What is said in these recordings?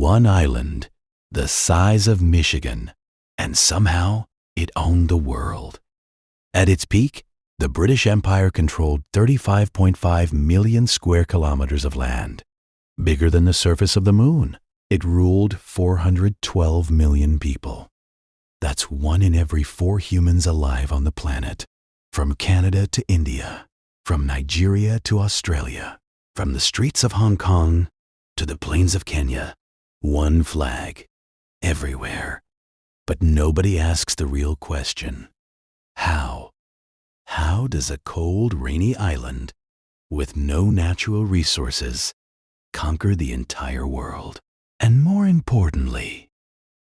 one island, the size of Michigan, and somehow it owned the world. At its peak, the British Empire controlled 35.5 million square kilometers of land. Bigger than the surface of the moon, it ruled 412 million people. That's 1 in every 4 humans alive on the planet. From Canada to India, from Nigeria to Australia, from the streets of Hong Kong to the plains of Kenya, one flag, everywhere. But nobody asks the real question. How? How does a cold, rainy island with no natural resources conquer the entire world? And more importantly,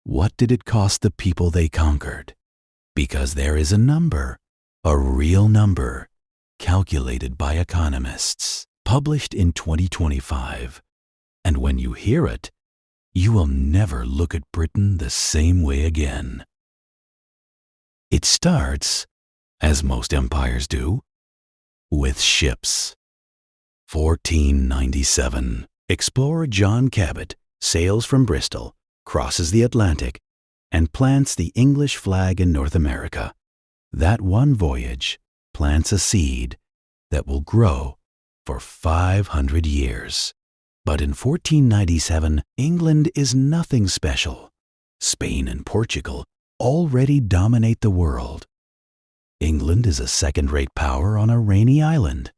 what did it cost the people they conquered? Because there is a number, a real number, calculated by economists, published in 2025. And when you hear it, you will never look at Britain the same way again. It starts, as most empires do, with ships. 1497. Explorer John Cabot sails from Bristol, crosses the Atlantic, and plants the English flag in North America. That one voyage plants a seed that will grow for 500 years. But in 1497, England is nothing special. Spain and Portugal already dominate the world. England is a second-rate power on a rainy island.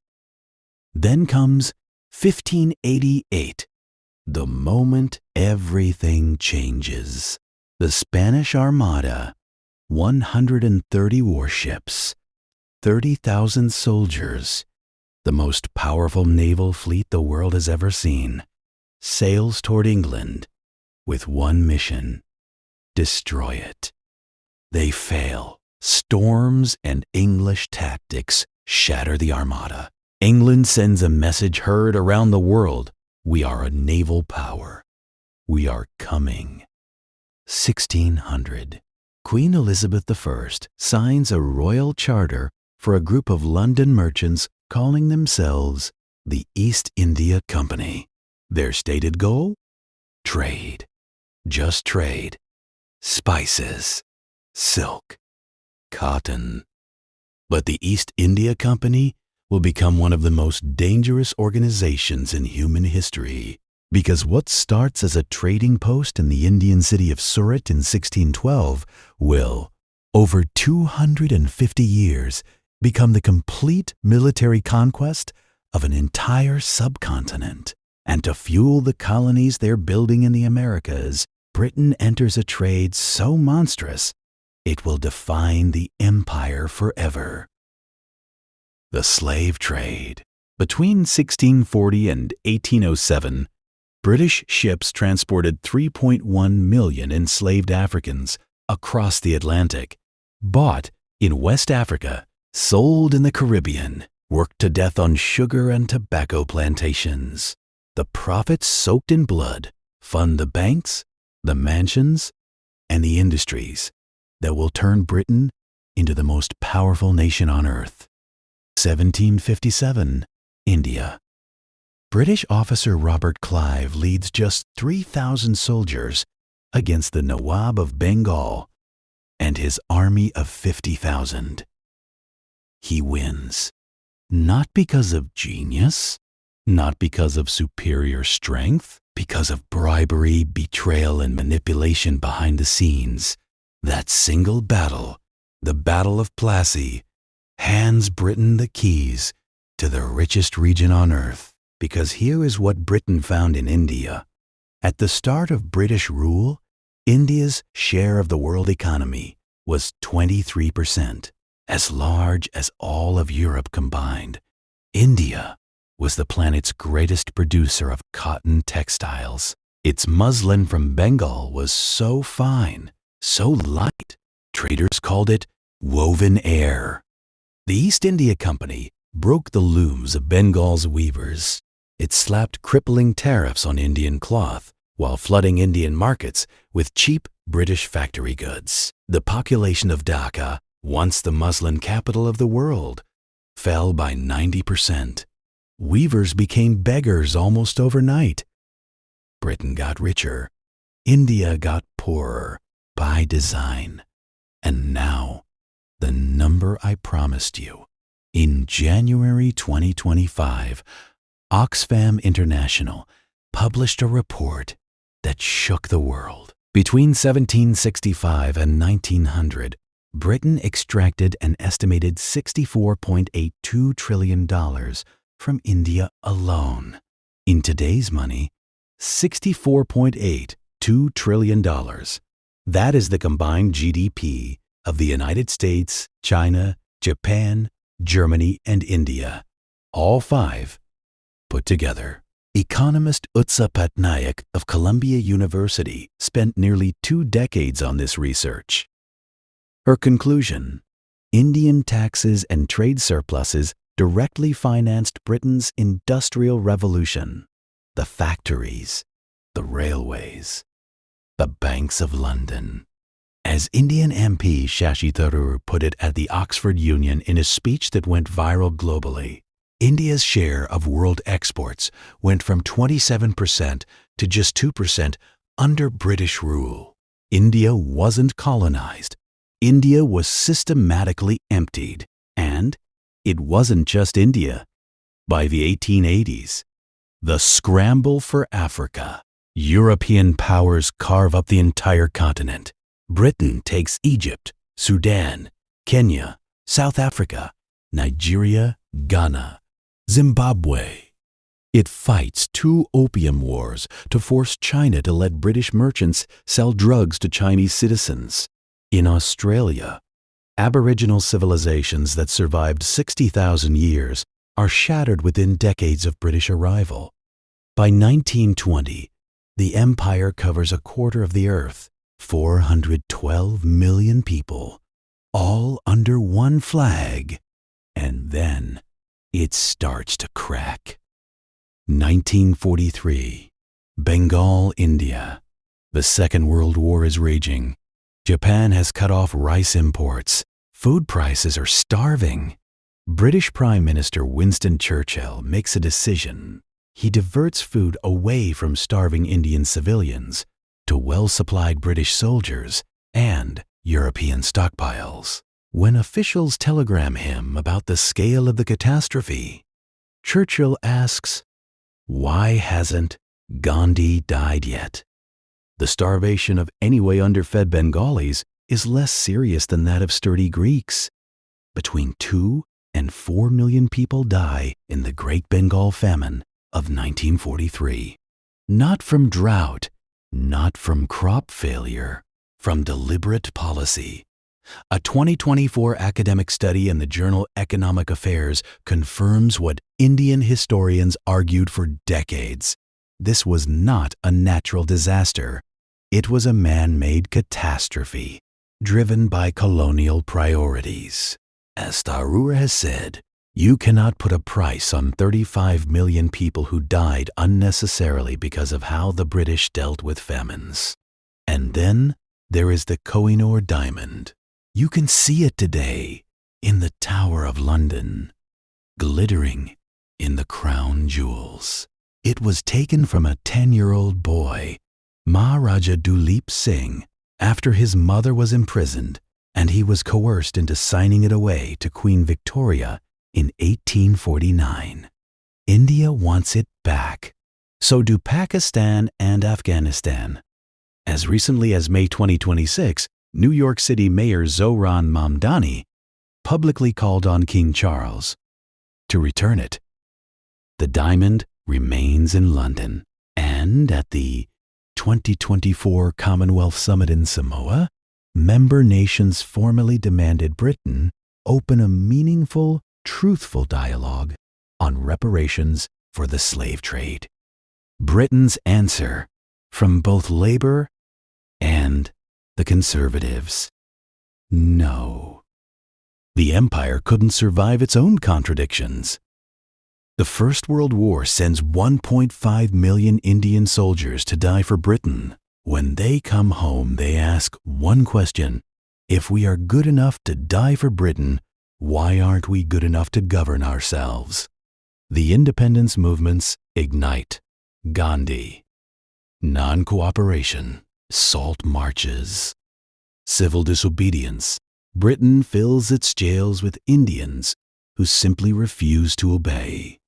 Then comes 1588, the moment everything changes. The Spanish Armada, 130 warships, 30,000 soldiers, the most powerful naval fleet the world has ever seen, sails toward England with one mission: destroy it. They fail. Storms and English tactics shatter the Armada. England sends a message heard around the world: we are a naval power. We are coming. 1600. Queen Elizabeth I signs a royal charter for a group of London merchants calling themselves the East India Company. Their stated goal? Trade. Just trade. Spices. Silk. Cotton. But the East India Company will become one of the most dangerous organizations in human history, because what starts as a trading post in the Indian city of Surat in 1612 will, over 250 years, become the complete military conquest of an entire subcontinent. And to fuel the colonies they're building in the Americas, Britain enters a trade so monstrous it will define the empire forever. The slave trade. Between 1640 and 1807, British ships transported 3.1 million enslaved Africans across the Atlantic, bought in West Africa, sold in the Caribbean, worked to death on sugar and tobacco plantations. The profits soaked in blood fund the banks, the mansions, and the industries that will turn Britain into the most powerful nation on earth. 1757, India. British officer Robert Clive leads just 3,000 soldiers against the Nawab of Bengal and his army of 50,000. He wins, not because of genius, not because of superior strength, because of bribery, betrayal, and manipulation behind the scenes. That single battle, the Battle of Plassey, hands Britain the keys to the richest region on earth. Because here is what Britain found in India. At the start of British rule, India's share of the world economy was 23%, as large as all of Europe combined. India was the planet's greatest producer of cotton textiles. Its muslin from Bengal was so fine, so light, traders called it woven air. The East India Company broke the looms of Bengal's weavers. It slapped crippling tariffs on Indian cloth while flooding Indian markets with cheap British factory goods. The population of Dhaka, once the muslin capital of the world, fell by 90%. Weavers became beggars almost overnight. Britain got richer, India got poorer by design. And now, the number I promised you. In January 2025, Oxfam International published a report that shook the world. Between 1765 and 1900, Britain extracted an estimated $64.82 trillion from India alone. In today's money, $64.82 trillion. That is the combined GDP of the United States, China, Japan, Germany, and India, all five put together. Economist Utsa Patnaik of Columbia University spent nearly 2 decades on this research. Her conclusion: Indian taxes and trade surpluses directly financed Britain's industrial revolution. The factories, the railways, the banks of London. As Indian MP Shashi Tharoor put it at the Oxford Union in a speech that went viral globally, India's share of world exports went from 27% to just 2% under British rule. India wasn't colonized. India was systematically emptied. And it wasn't just India. By the 1880s, the scramble for Africa. European powers carve up the entire continent. Britain takes Egypt, Sudan, Kenya, South Africa, Nigeria, Ghana, Zimbabwe. It fights 2 opium wars to force China to let British merchants sell drugs to Chinese citizens. In Australia, Aboriginal civilizations that survived 60,000 years are shattered within decades of British arrival. By 1920, the empire covers a quarter of the earth, 412 million people, all under one flag. And then it starts to crack. 1943, Bengal, India. The Second World War is raging. Japan has cut off rice imports. Food prices are starving. British Prime Minister Winston Churchill makes a decision. He diverts food away from starving Indian civilians to well-supplied British soldiers and European stockpiles. When officials telegram him about the scale of the catastrophe, Churchill asks, why hasn't Gandhi died yet? The starvation of anyway underfed Bengalis is less serious than that of sturdy Greeks. Between 2 and 4 million people die in the Great Bengal Famine of 1943. Not from drought, not from crop failure, from deliberate policy. A 2024 academic study in the journal Economic Affairs confirms what Indian historians argued for decades. This was not a natural disaster. It was a man-made catastrophe, driven by colonial priorities. As Tharoor has said, you cannot put a price on 35 million people who died unnecessarily because of how the British dealt with famines. And then there is the Kohinoor diamond. You can see it today in the Tower of London, glittering in the crown jewels. It was taken from a 10-year-old boy, Maharaja Duleep Singh, after his mother was imprisoned and he was coerced into signing it away to Queen Victoria in 1849. India wants it back. So do Pakistan and Afghanistan. As recently as May 2026, New York City Mayor Zohran Mamdani publicly called on King Charles to return it. The diamond remains in London, and at the 2024 Commonwealth Summit in Samoa, member nations formally demanded Britain open a meaningful, truthful dialogue on reparations for the slave trade. Britain's answer from both Labour and the Conservatives: no. The empire couldn't survive its own contradictions. The First World War sends 1.5 million Indian soldiers to die for Britain. When they come home, they ask one question: if we are good enough to die for Britain, why aren't we good enough to govern ourselves? The independence movements ignite. Gandhi. Non-cooperation. salt marches. Civil disobedience. Britain fills its jails with Indians who simply refuse to obey.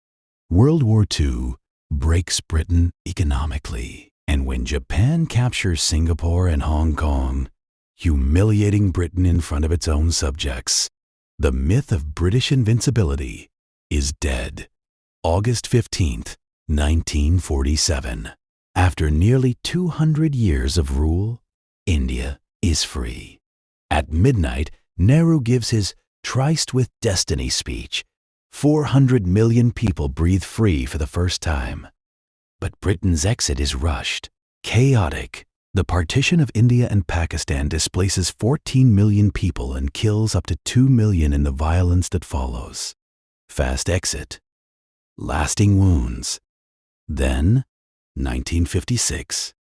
World War II breaks Britain economically, and when Japan captures Singapore and Hong Kong, humiliating Britain in front of its own subjects, the myth of British invincibility is dead. August 15th, 1947. After nearly 200 years of rule, India is free. At midnight, Nehru gives his Tryst with Destiny speech. 400 million people breathe free for the first time. But Britain's exit is rushed, chaotic. The partition of India and Pakistan displaces 14 million people and kills up to 2 million in the violence that follows. Fast exit. Lasting wounds. Then, 1956.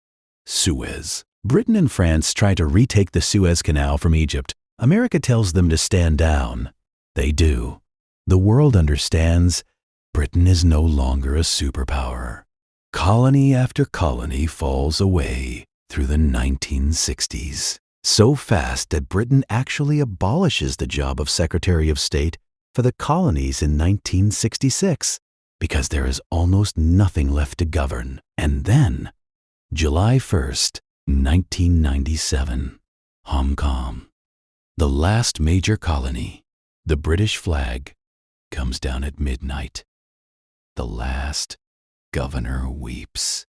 Suez. Britain and France try to retake the Suez Canal from Egypt. America tells them to stand down. They do. The world understands Britain is no longer a superpower. Colony after colony falls away through the 1960s. So fast that Britain actually abolishes the job of Secretary of State for the colonies in 1966 because there is almost nothing left to govern. And then, July 1st, 1997, Hong Kong. The last major colony, the British flag, comes down at midnight. The last governor weeps.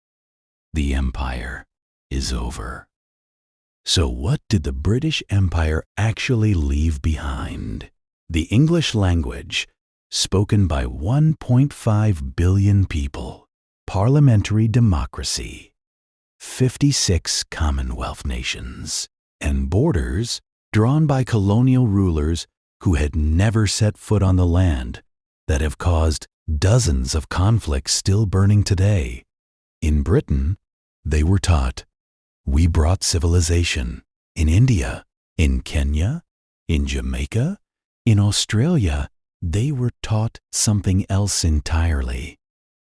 The empire is over. So what did the British Empire actually leave behind? The English language, spoken by 1.5 billion people, parliamentary democracy, 56 Commonwealth nations, and borders drawn by colonial rulers who had never set foot on the land that have caused dozens of conflicts still burning today. In Britain, they were taught, we brought civilization. In India, in Kenya, in Jamaica, in Australia, they were taught something else entirely.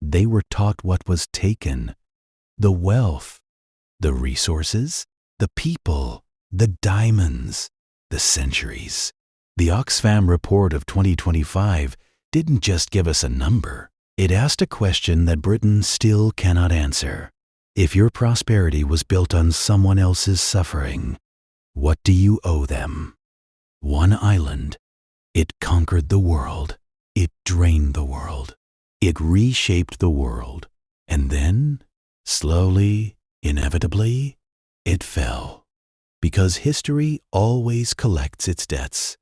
They were taught what was taken, the wealth, the resources, the people, the diamonds, the centuries. The Oxfam report of 2025 didn't just give us a number. It asked a question that Britain still cannot answer. If your prosperity was built on someone else's suffering, what do you owe them? One island. It conquered the world. It drained the world. It reshaped the world. And then, slowly, inevitably, it fell. Because history always collects its debts.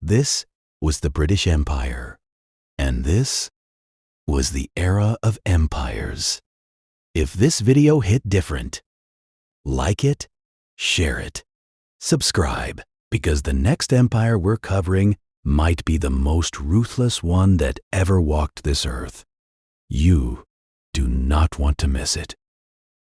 This was the British Empire. And this was the era of empires. If this video hit different, like it, share it, subscribe, because the next empire we're covering might be the most ruthless one that ever walked this earth. You do not want to miss it.